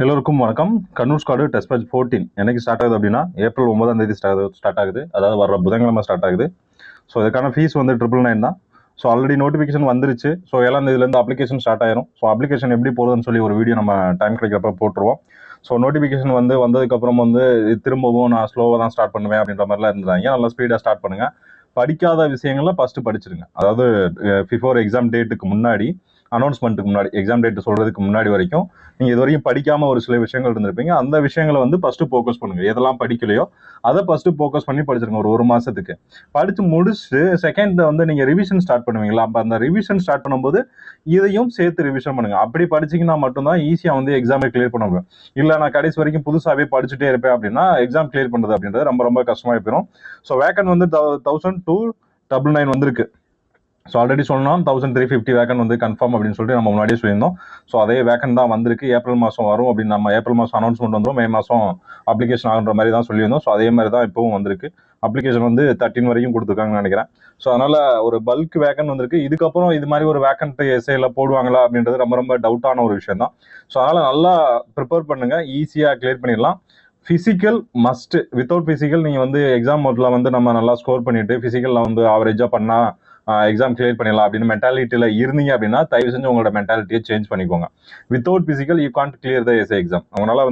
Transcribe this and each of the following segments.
எல்லோருக்கும் வணக்கம். Kannur squad test batch 14 என்னைக்கு ஸ்டார்ட் ஆகுது அப்படின்னா ஏப்ரல் 9ஆம் தேதி ஸ்டார்ட் ஆகுது. அதாவது வர புதன்கிழமை ஸ்டார்ட் ஆகுது. ஸோ இதுக்கான ஃபீஸ் வந்து 999 தான். ஸோ ஆல்ரெடி நோட்டிஃபிகேஷன் வந்துருச்சு. ஸோ 7ஆம் தேதியிலேருந்து அப்ளிகேஷன் ஸ்டார்ட் ஆயிரும். ஸோ அப்ளிகேஷன் எப்படி போகுதுன்னு சொல்லி ஒரு வீடியோ நம்ம டைம் கிடைக்கிறப்ப போட்டுருவோம். ஸோ நோட்டிஃபிகேஷன் வந்ததுக்கப்புறம் திரும்பவும் நான் ஸ்லோவாக தான் ஸ்டார்ட் பண்ணுவேன் அப்படின்ற மாதிரிலாம் இருந்தாங்க. நல்லா ஸ்பீடாக ஸ்டார்ட் பண்ணுங்கள். படிக்காத விஷயங்கள்லாம் ஃபஸ்ட்டு படிச்சிருங்க. அதாவது பிஃபோர் எக்ஸாம் டேட்டுக்கு முன்னாடி, அனௌன்ஸ்மெண்ட்டுக்கு முன்னாடி, எக்ஸாம் டேட் சொல்கிறதுக்கு முன்னாடி வரைக்கும் நீங்கள் இது வரைக்கும் படிக்காமல் ஒரு சில விஷயங்கள் இருந்திருப்பீங்க. அந்த விஷயங்களை ஃபஸ்ட்டு ஃபோக்கஸ் பண்ணுங்கள். எதெல்லாம் படிக்கலையோ அதை ஃபஸ்ட்டு ஃபோக்கஸ் பண்ணி படிச்சிருங்க. ஒரு மாதத்துக்கு படித்து முடிச்சுட்டு செகண்ட் நீங்கள் ரிவிஷன் ஸ்டார்ட் பண்ணுவீங்களா? அப்போ அந்த ரிவிஷன் ஸ்டார்ட் பண்ணும்போது இதையும் சேர்த்து ரிவிஷன் பண்ணுங்கள். அப்படி படிச்சிங்கன்னா மட்டும்தான் ஈஸியாக எக்ஸாமை கிளியர் பண்ண முடியும். இல்லை நான் கடைசி வரைக்கும் புதுசாகவே படிச்சுட்டே இருப்பேன் அப்படின்னா எக்ஸாம் கிளியர் பண்ணுறது அப்படின்றது ரொம்ப ரொம்ப கஷ்டமாக போயிடும். ஸோ வேக்கன் 1299 வந்திருக்கு. ஸோ ஆல்ரெடி சொன்னோம் 1350 வேக்கன் கன்ஃபார்ம் அப்படின்னு சொல்லிட்டு நம்ம முன்னாடியே சொல்லியிருந்தோம். ஸோ அதே வேக்கன் தான் வந்திருக்கு. ஏப்ரல் மாதம் வரும் அப்படின்னு நம்ம ஏப்ரல் மாதம் அனௌன்ஸ்மெண்ட் வந்துடும். மே மாதம் அப்ளிகேஷன் ஆகுன்ற மாதிரி தான் சொல்லியிருந்தோம். ஸோ அதே மாதிரி தான் இப்போவும் வந்திருக்கு. அப்ளிகேஷன் 13 வரைக்கும் கொடுத்துருக்காங்கன்னு நினைக்கிறேன். ஸோ அதனால் ஒரு பல்க் வேக்கன் வந்திருக்கு. இதுக்கப்புறம் இது மாதிரி ஒரு வேக்கன்ட் எஸ்ஏல போடுவாங்களா அப்படின்றது ரொம்ப ரொம்ப டவுட்டான ஒரு விஷயம் தான். ஸோ அதனால் நல்லா ப்ரிப்பேர் பண்ணுங்கள். ஈஸியாக கிளியர் பண்ணிடலாம். Physical must. வித்தவுட் ஃபிசிக்கல் நீங்கள் எக்ஸாம் மோட்டில் நம்ம நல்லா ஸ்கோர் பண்ணிவிட்டு ஃபிசிக்கலில் ஆவரேஜாக பண்ணால் எக்ஸாம் கிளியர் பண்ணிடலாம் அப்படின்னு மென்டாலிட்டியில் இருந்தீங்க அப்படின்னா தயவு செஞ்சு உங்களோட மென்டாலிட்டியை சேஞ்ச் பண்ணிக்கோங்க. Without physical you can't clear the S A exam. அவங்களால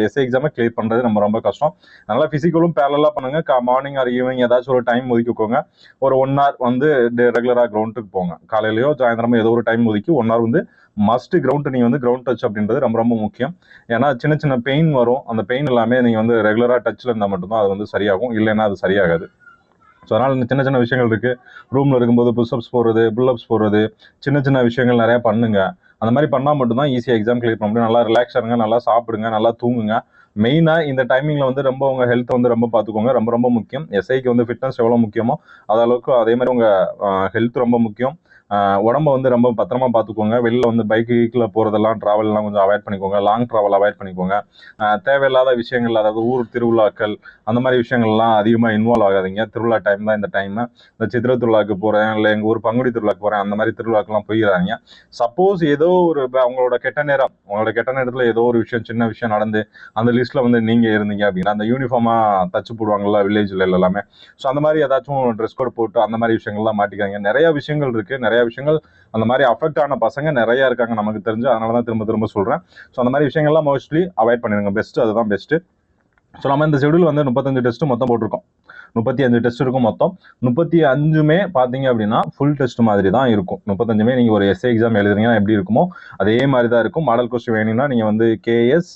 எஸ்ஏ எக்ஸாமை கிளியர் பண்ணுறது ரொம்ப கஷ்டம். அதனால் ஃபிசிக்கலும் பேரலாக பண்ணுங்க. மார்னிங் ஆர் ஈவினிங் ஏதாச்சும் ஒரு டைம் ஒதுக்கிக்கோங்க. ஒரு 1 hour ரெகுலராக கிரவுண்டுக்கு போங்க. காலையிலையோ சாயந்தரமோ ஏதோ ஒரு டைம் ஒதுக்கி 1 hour மஸ்ட் கிரவுண்ட். நீங்கள் கிரவுண்ட் டச் அப்படின்றது ரொம்ப ரொம்ப முக்கியம். ஏன்னா சின்ன சின்ன பெயின் வரும். அந்த பெயின் எல்லாமே நீங்கள் ரெகுலராக டச்சில் இருந்தால் மட்டும்தான் அது சரியாகும். இல்லைன்னா அது சரியாகாது. ஸோ அதனால் சின்ன சின்ன விஷயங்கள் இருக்குது. ரூமில் இருக்கும்போது புஷ்அப்ஸ் போடுறது, புல்லப்ஸ் போடுறது, சின்ன சின்ன விஷயங்கள் நிறையா பண்ணுங்க. அந்த மாதிரி பண்ணால் மட்டும்தான் ஈஸியாக எக்ஸாம் கிளியர் பண்ண முடியும். நல்லா ரிலாக்ஸ் ஆகுங்க, நல்லா சாப்பிடுங்க, நல்லா தூங்குங்க. மெயினாக இந்த டைமிங்கில் ரொம்ப உங்கள் ஹெல்த்தை ரொம்ப பார்த்துக்கோங்க. ரொம்ப ரொம்ப முக்கியம். எஸ்ஐக்கு ஃபிட்னஸ் எவ்வளோ முக்கியமோ அதளவுக்கு அதே மாதிரி உங்கள் ஹெல்த் ரொம்ப முக்கியம். உடம்ப ரொம்ப பத்திரமா பார்த்துக்கோங்க. வெளியில் பைக்கு கீக்கில் போகிறதெல்லாம் ட்ராவல்லாம் கொஞ்சம் அவாய்ட் பண்ணிக்கோங்க. லாங் ட்ராவல் அவாய்ட் பண்ணிக்கோங்க. தேவையில்லாத விஷயங்கள், அதாவது ஊர் திருவிழாக்கள் அந்த மாதிரி விஷயங்கள்லாம் அதிகமாக இன்வால்வ் ஆகாதீங்க. திருவிழா டைம் தான் இந்த டைமு. இந்த சித்திரை திருவிழாவுக்கு போகிறேன், இல்லை எங்கள் ஊர் பங்குனி திருவிழாக்கு போகிறேன், அந்த மாதிரி திருவிழாக்கெல்லாம் போயிடாதீங்க. சப்போஸ் ஏதோ ஒரு உங்களோட கெட்ட நேரத்தில் ஏதோ ஒரு விஷயம், சின்ன விஷயம் நடந்து அந்த லிஸ்ட்டில் நீங்கள் இருந்தீங்க அப்படின்னா அந்த யூனிஃபார்மாக தச்சு போடுவாங்கள்ல வில்லேஜில் எல்லாமே. ஸோ அந்த மாதிரி ஏதாச்சும் ட்ரெஸ் கோட் போட்டு அந்த மாதிரி விஷயங்கள்லாம் மாட்டிக்காங்க. நிறையா விஷயங்கள் இருக்குது. நிறைய விஷயங்கள் அந்த மாதிரி அஃபெக்ட் ஆன பசங்க நிறைய இருக்காங்க நமக்கு தெரிஞ்சு. அதனால தான் திரும்ப திரும்ப சொல்கிறேன். ஸோ அந்த மாதிரி விஷயங்கள்லாம் மோஸ்ட்லி அவாய்ட் பண்ணிடுங்க. பெஸ்ட்டு அதுதான் பெஸ்ட்டு. ஸோ நம்ம இந்த ஷெடியூல் 35 டெஸ்ட்டு மொத்தம் போட்டிருக்கோம். 35 டெஸ்ட் இருக்கும் மொத்தம். 35மே பார்த்தீங்க அப்படின்னா ஃபுல் டெஸ்ட் மாதிரி தான் இருக்கும். 35மே நீங்கள் ஒரு எஸ்ஏ எக்ஸாம் எழுதுறீங்கன்னா எப்படி இருக்குமோ அதே மாதிரி தான் இருக்கும். மாடல் கொஸ்டின் வேணும்னா நீங்கள் KS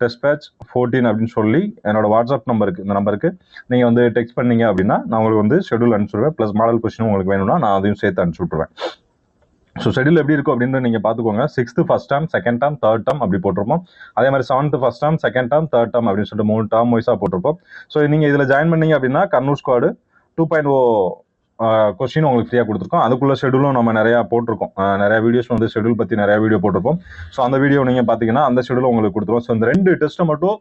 டெஸ்ட் பேட்ச் 14 அப்படின்னு சொல்லி என்னோட வாட்ஸ்அப் நம்பருக்கு, இந்த நம்பருக்கு நீங்கள் டெக்ஸ்ட் பண்ணீங்க அப்படின்னா நான் உங்களுக்கு ஷெடியூல் அனுப்பிச்சுடுவேன். ப்ளஸ் மாடல் கொஸ்டின் உங்களுக்கு வேணும்னா நான் அதையும் சேர்த்து அனுப்பிச்சு விட்ருவேன். ஸோ ஷெடியூல் எப்படி இருக்கும் அப்படின்னு நீங்கள் பார்த்துக்கோங்க. 6th first term, second term, third term அப்படி போட்டிருப்போம். அதே மாதிரி 7th first term, second term, third term அப்படின்னு சொல்லிட்டு 3 டேர்ம் வைஸாக போட்டிருப்போம். ஸோ நீங்கள் இதில் ஜாயின் பண்ணீங்க அப்படின்னா கண்ணூர் ஸ்குவாடு 2.0 கொஸ்டின் உங்களுக்கு ஃப்ரீயாக கொடுத்துருக்கோம். அதுக்குள்ள ஷெடியூலும் நம்ம நிறையா போட்டிருக்கோம். நிறையா வீடியோஸ் ஷெடியூல் பற்றி நிறையா வீடியோ போட்டிருப்போம். ஸோ அந்த வீடியோ நீங்கள் பார்த்தீங்கன்னா அந்த ஷெடியூல் உங்களுக்கு கொடுத்துருவோம். ஸோ இந்த 2 டெஸ்ட்டை மட்டும்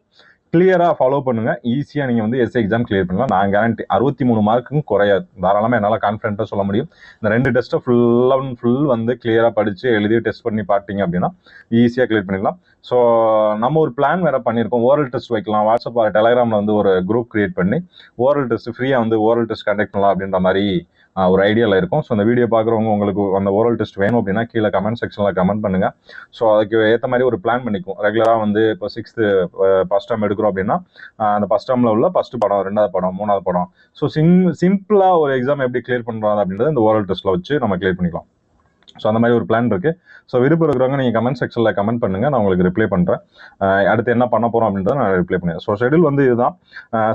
கிளியராக ஃபாலோ பண்ணுங்கள். ஈஸியாக நீங்கள் எஸ்ஏ எக்ஸாம் கிளியர் பண்ணலாம். நான் கேரண்டி 63 மார்க்குக்கும் குறையாது. தாராளமாக என்னால் கான்ஃபிடென்ட்டாக சொல்ல முடியும். இந்த 2 டெஸ்ட்டை ஃபுல் கிளியராக படித்து எழுதி டெஸ்ட் பண்ணி பார்த்தீங்க அப்படின்னா ஈஸியாக கிளியர் பண்ணிடலாம். ஸோ நம்ம ஒரு பிளான் வேறு பண்ணியிருக்கோம். ஓரல் டெஸ்ட் வைக்கலாம். வாட்ஸ்அப் டெலகிராமில் ஒரு குரூப் கிரியேட் பண்ணி ஓரல் டெஸ்ட் ஃப்ரீயாக ஓரல் டெஸ்ட் கண்டக்ட் பண்ணலாம் அப்படின்ற மாதிரி ஒரு ஐடியாவில் இருக்கும். ஸோ அந்த வீடியோ பார்க்குறவங்க உங்களுக்கு அந்த ஓரல் டெஸ்ட் வேணும் அப்படின்னா கீழே கமெண்ட் செக்ஷனில் கமெண்ட் பண்ணுங்கள். ஸோ அதுக்கு ஏற்ற மாதிரி ஒரு பிளான் பண்ணிக்கும். ரெகுலராக இப்போ 6th ஃபர்ஸ்ட் டேர்ம் எடுக்கிறோம் அப்படின்னா அந்த ஃபர்ஸ்ட் டேர்மில் உள்ள ஃபர்ஸ்ட் படம், 2வது படம், 3வது படம். ஸோ சிம்பிளாக ஒரு எக்ஸாம் எப்படி கிளியர் பண்ணுறாங்க அப்படின்றத இந்த ஓரல் டெஸ்ட்டில் வச்சு நம்ம கிளியர் பண்ணிக்கலாம். ஸோ அந்த மாதிரி ஒரு பிளான் இருக்குது. ஸோ விருப்பம் இருக்கிறவங்க நீங்கள் கமெண்ட் செக்ஷனில் கமெண்ட் பண்ணுங்கள். நான் உங்களுக்கு ரிப்ளை பண்ணுறேன். அடுத்து என்ன பண்ண போகிறோம் அப்படின்றத நான் ரிப்ளை பண்ணுறேன். ஸோ ஷெடியூல் இதுதான்.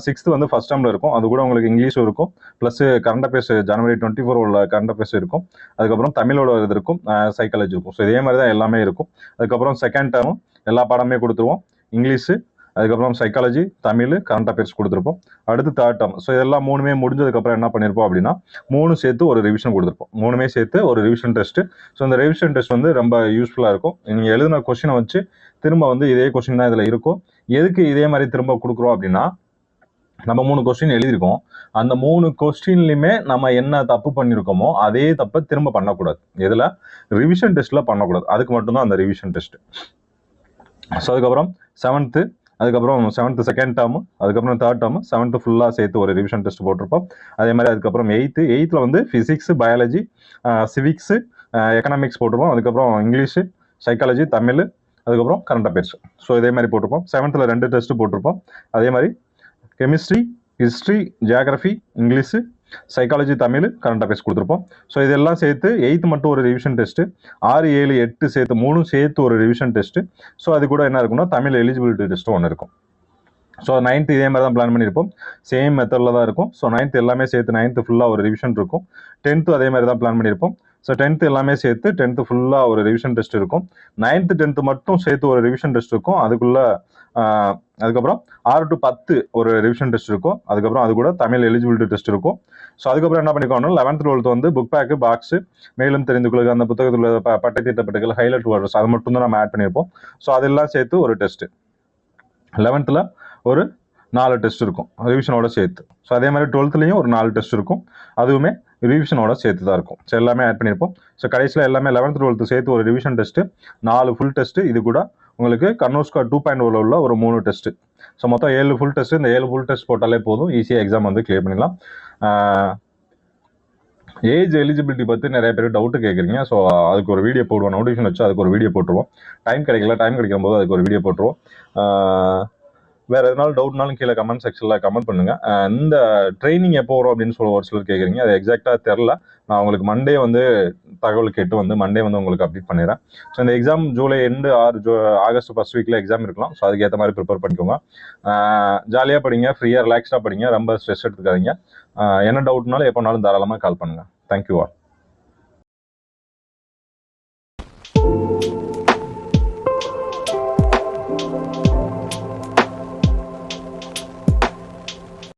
6th ஃபர்ஸ்ட் டேர்மில் இருக்கும். அது கூட உங்களுக்கு இங்கிலீஷும் இருக்கும். ப்ளஸ் கரண்ட் அஃபேர்ஸ் January 24 உள்ள கரண்ட் அஃபேர்ஸ் இருக்கும். அதுக்கப்புறம் தமிழோட இது இருக்கும், சைக்காலஜி இருக்கும். ஸோ இதே மாதிரி தான் எல்லாமே இருக்கும். அதுக்கப்புறம் செகண்ட் டேர்மும் எல்லா பாடமே கொடுத்துருவோம். இங்கிலீஷு, அதுக்கப்புறம் சைக்காலஜி, தமிழ், கரண்ட் அஃபேர்ஸ் கொடுத்துருப்போம். அடுத்து தேர்ட் டேர்ம். ஸோ இதெல்லாம் 3மே முடிஞ்சதுக்கப்புறம் என்ன பண்ணியிருப்போம் அப்படின்னா 3 சேர்த்து ஒரு ரிவிஷன் கொடுத்துருப்போம். 3மே சேர்த்து ஒரு ரிவிஷன் டெஸ்ட்டு. ஸோ இந்த ரிவிஷன் டெஸ்ட் ரொம்ப யூஸ்ஃபுல்லாக இருக்கும். நீங்கள் எழுதின கொஸ்டினை வச்சு திரும்ப இதே கொஸ்டின் தான் இதில் இருக்கும். எதுக்கு இதே மாதிரி திரும்ப கொடுக்குறோம் அப்படின்னா நம்ம 3 கொஸ்டின் எழுதியிருக்கோம். அந்த 3 கொஸ்டின்லையுமே நம்ம என்ன தப்பு பண்ணியிருக்கோமோ அதே தப்பை திரும்ப பண்ணக்கூடாது. இதில் ரிவிஷன் டெஸ்ட்டில் பண்ணக்கூடாது. அதுக்கு மட்டும்தான் அந்த ரிவிஷன் டெஸ்ட். ஸோ அதுக்கப்புறம் 7th, அதுக்கப்புறம் 7th செகண்ட் டேர்மு, அதுக்கப்புறம் 3rd டேர்மு, 7th ஃபுல்லாக சேர்த்து ஒரு ரிவிஷன் டெஸ்ட் போட்டிருப்போம். அதே மாதிரி அதுக்கப்புறம் 8th வந்து ஃபிசிக்ஸு, பயாலஜி, சிவிக்ஸு, எக்கனாமிக்ஸ் போட்டிருப்போம். அதுக்கப்புறம் இங்கிலீஷு, சைக்காலஜி, தமிழ், அதுக்கப்புறம் கரண்ட் அஃபேர்ஸ். ஸோ இதே மாதிரி போட்டிருப்போம். 7th 2 டெஸ்ட்டு போட்டிருப்போம். அதே மாதிரி chemistry, history, geography, English, psychology, Tamil, current affairs கொடுத்துருப்போம். ஸோ இதெல்லாம் சேர்த்து 8th மட்டும் ஒரு ரிவிஷன் டெஸ்ட்டு, 6, 7, 8 சேர்த்து 3 சேர்த்து ஒரு ரிவிஷன் டெஸ்ட்டு. ஸோ அது கூட என்ன இருக்குன்னா தமிழ் எலிஜிபிலிட்டி டெஸ்ட்டும் ஒன்று இருக்கும். ஸோ 9th இதே மாதிரி தான் பிளான் பண்ணியிருப்போம். சேம் மெத்தடில் தான் இருக்கும். ஸோ 9th எல்லாமே சேர்த்து 9th ஃபுல்லாக ஒரு ரிவிஷன் இருக்கும். 10th அதே மாதிரி தான் பிளான் பண்ணியிருப்போம். ஸோ 10th எல்லாமே சேர்த்து 10th ஃபுல்லாக ஒரு ரிவிஷன் டெஸ்ட் இருக்கும். 9th 10th மட்டும் சேர்த்து ஒரு ரிவிஷன் டெஸ்ட் இருக்கும். அதுக்கப்புறம் 6 to 10 ஒரு ரிவிஷன் டெஸ்ட் இருக்கும். அதுக்கப்புறம் அது கூட தமிழ் எலிஜிபிலிட்டி டெஸ்ட் இருக்கும். ஸோ அதுக்கப்புறம் என்ன பண்ணிக்கோணும், 11th 12th வந்து புக் பேக்கு, பாக்ஸு, மேலும் தெரிந்து கொள்ளுங்க, அந்த புத்தகத்தில் உள்ள பட்டை தீட்டப்பட்டுகள், ஹைலைட் வேர்ட்ஸ், அது மட்டும் தான் நம்ம ஆட் பண்ணியிருப்போம். ஸோ அதெல்லாம் சேர்த்து ஒரு டெஸ்ட்டு. 11th ஒரு 4 டெஸ்ட் இருக்கும் ரிவிஷனோட சேர்த்து. ஸோ அதே மாதிரி 12th ஒரு 4 டெஸ்ட் இருக்கும். அதுவுமே ரிவிஷனோட சேர்த்து தான் இருக்கும். ஸோ எல்லாமே ஆட் பண்ணியிருப்போம். ஸோ கடைசியில் எல்லாமே 11th 12th சேர்த்து ஒரு ரிவிஷன் டெஸ்ட்டு, 4 ஃபுல் டெஸ்ட்டு. இது கூட உங்களுக்கு கர்னூல் ஸ்கோர் 2.0 உள்ள ஒரு 3 டெஸ்ட்டு. ஸோ மொத்தம் 7 ஃபுல் டெஸ்ட்டு. இந்த 7 ஃபுல் டெஸ்ட் போட்டாலே போதும், ஈஸியாக எக்ஸாம் வந்து கிளியர் பண்ணிடலாம். ஏஜ் எலிஜிபிலிட்டி பற்றி நிறைய பேர் டவுட்டு கேட்குறீங்க. ஸோ அதுக்கு ஒரு வீடியோ போடுவோம், நோட்டிஃபிகேஷன் வச்சு அதுக்கு ஒரு வீடியோ போட்டுருவோம். டைம் கிடைக்கும் போது அதுக்கு ஒரு வீடியோ போட்டுருவோம். வேறு எதனாலும் டவுட்னாலும் கீழே கமெண்ட் செக்ஷனில் கமெண்ட் பண்ணுங்கள். இந்த ட்ரைனிங் எப்போ வரும் அப்படின்னு சொல்லி ஒரு சிலர் கேட்குறீங்க. அது எக்ஸாக்டாக தெரில. நான் உங்களுக்கு மண்டே வந்து தகவல் கேட்டு வந்து மண்டே வந்து உங்களுக்கு அப்டேட் பண்ணிடுறேன். ஸோ இந்த exam July end August first வீக்கில் எக்ஸாம் இருக்கலாம். ஸோ அதுக்கேற்ற மாதிரி ப்ரிப்பேர் பண்ணிக்கோங்க. ஜாலியாக படிங்க, ஃப்ரீயாக ரிலாக்ஸ்டாக படிங்க, ரொம்ப ஸ்ட்ரெஸ் எடுத்துக்காதீங்க. என்ன டவுட்னாலும் எப்போனாலும் தாராளமாக கால் பண்ணுங்கள். Thank you all.